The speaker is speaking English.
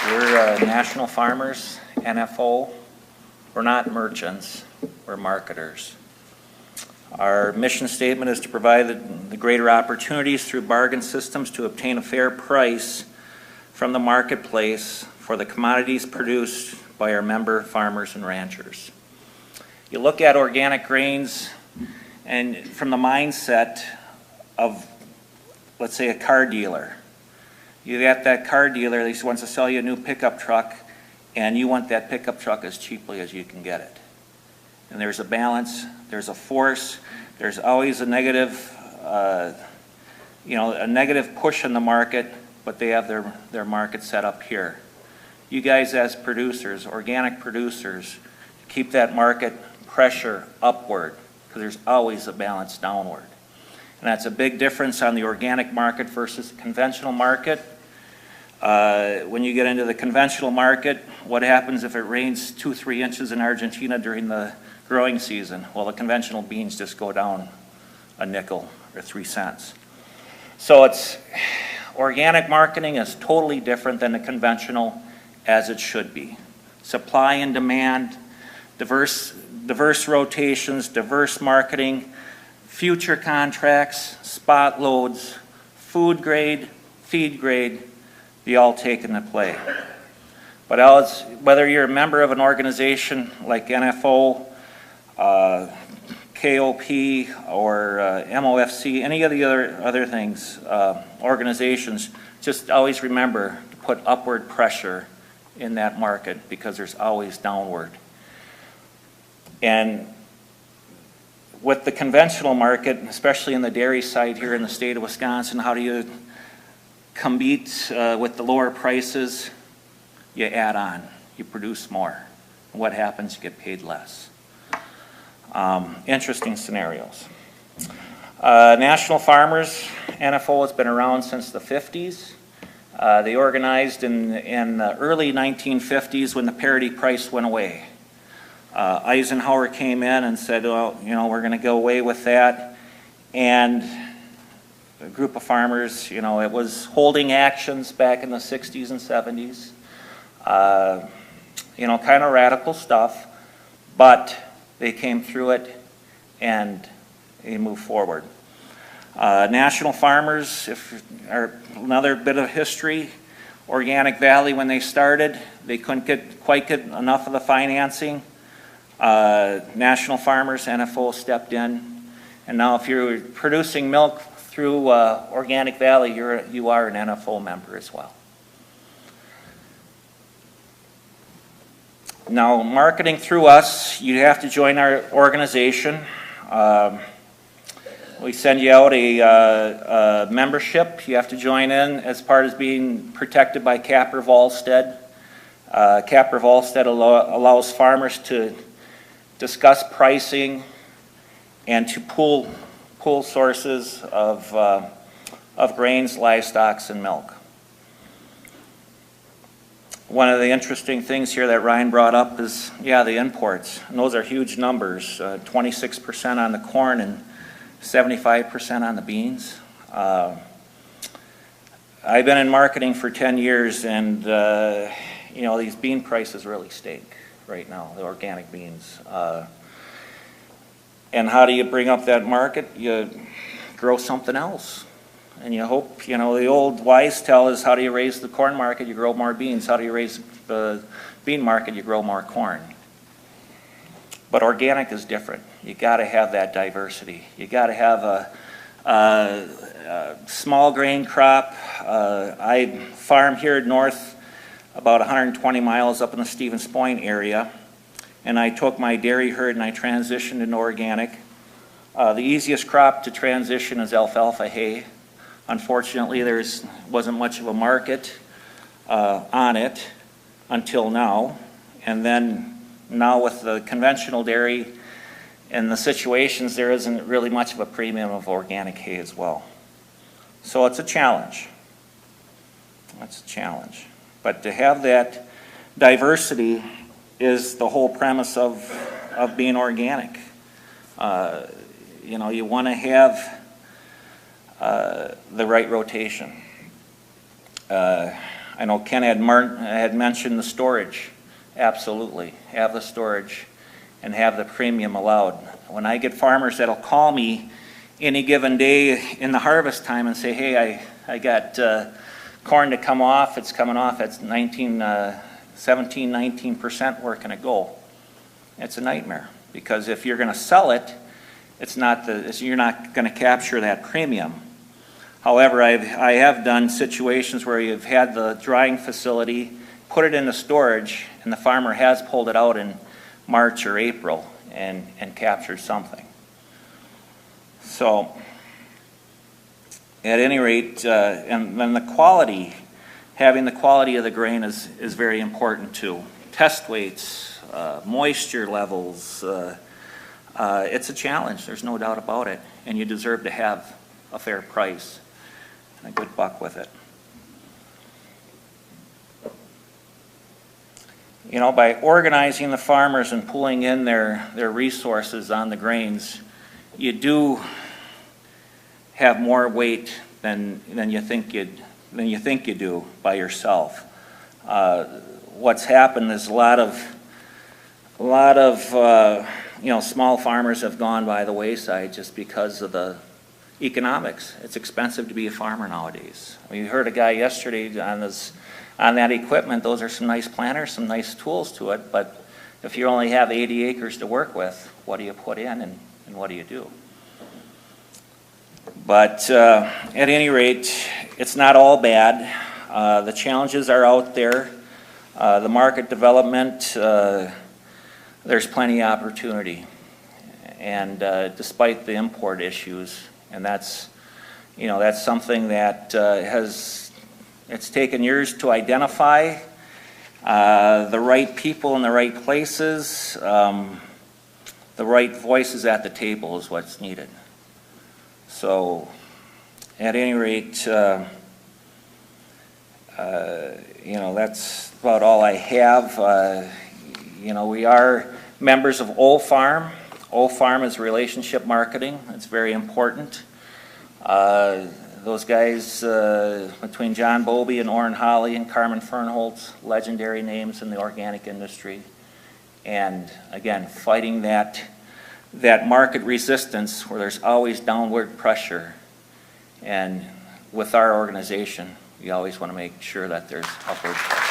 We're national farmers, NFO. We're not merchants, we're marketers. Our mission statement is to provide the greater opportunities through bargain systems to obtain a fair price from the marketplace for the commodities produced by our member farmers and ranchers. You look at organic grains and from the mindset of, let's say, a car dealer. You got that car dealer that wants to sell you a new pickup truck, and you want that pickup truck as cheaply as you can get it. And there's a balance, there's a force, there's always a negative, a negative push in the market, but they have their market set up here. You guys as producers, organic producers, keep that market pressure upward, because there's always a balance downward. And that's a big difference on the organic market versus the conventional market. When you get into the conventional market, what happens if it rains 2-3 inches in Argentina during the growing season? Well, the conventional beans just go down a nickel or 3 cents. So organic marketing is totally different than the conventional, as it should be. Supply and demand, diverse rotations, diverse marketing, future contracts, spot loads, food grade, feed grade, they all take into play. But whether you're a member of an organization like NFO, KOP, or MOFC, any of the other things, organizations, just always remember to put upward pressure in that market, because there's always downward. And with the conventional market, especially in the dairy side here in the state of Wisconsin, how do you compete with the lower prices? You add on, you produce more. And what happens? You get paid less. Interesting scenarios. National Farmers, NFO has been around since the 50s. They organized in the early 1950s when the parity price went away. Eisenhower came in and said, well, we're going to go away with that. And a group of farmers, it was holding actions back in the 60s and 70s. Kind of radical stuff, but they came through it and they moved forward. National Farmers, another bit of history. Organic Valley, when they started, they couldn't quite get enough of the financing. National Farmers, NFO stepped in, and now if you're producing milk through Organic Valley, you are an NFO member as well. Now, marketing through us, you have to join our organization. We send you out a membership. You have to join in as part of being protected by Capper-Volstead. Capper-Volstead allows farmers to discuss pricing and to pool sources of grains, livestock, and milk. One of the interesting things here that Ryan brought up is, the imports. And those are huge numbers, 26% on the corn and 75% on the beans. I've been in marketing for 10 years, and these bean prices really stink right now, the organic beans. And how do you bring up that market? You grow something else. And you hope, the old wise tale is, how do you raise the corn market? You grow more beans. How do you raise the bean market? You grow more corn. But organic is different. You got to have that diversity. You got to have a small grain crop. I farm here north, about 120 miles up in the Stevens Point area, and I took my dairy herd and I transitioned into organic. The easiest crop to transition is alfalfa hay. Unfortunately, there wasn't much of a market on it until now. And then now with the conventional dairy and the situations, there isn't really much of a premium of organic hay as well. So it's a challenge. It's a challenge. But to have that diversity is the whole premise of being organic. You want to have the right rotation. I know Ken had mentioned the storage. Absolutely, have the storage and have the premium allowed. When I get farmers that'll call me any given day in the harvest time and say, hey, I got corn to come off, it's coming off at 17, 19%, where can it go? It's a nightmare, because if you're going to sell it, you're not going to capture that premium. However, I have done situations where you've had the drying facility, put it into storage, and the farmer has pulled it out in March or April and captured something. So, at any rate, and then the quality, having the quality of the grain is very important too. Test weights, moisture levels, it's a challenge, there's no doubt about it, and you deserve to have a fair price and a good buck with it. You know, by organizing the farmers and pulling in their resources on the grains, you do have more weight than you think you do by yourself. What's happened is a lot of small farmers have gone by the wayside just because of the economics. It's expensive to be a farmer nowadays. We heard a guy yesterday on that equipment. Those are some nice planters, some nice tools to it, but if you only have 80 acres to work with, what do you put in and what do you do? But at any rate, it's not all bad. The challenges are out there. The market development, there's plenty of opportunity, and despite the import issues, and that's something that it's taken years to identify the right people in the right places. The right voices at the table is what's needed. So, at any rate, that's about all I have. We are members of Ole Farm. Ole Farm is relationship marketing. It's very important. Those guys, between John Bobby and Orrin Holly and Carmen Fernholz, legendary names in the organic industry. And again, fighting that market resistance where there's always downward pressure. And with our organization, we always want to make sure that there's upward pressure.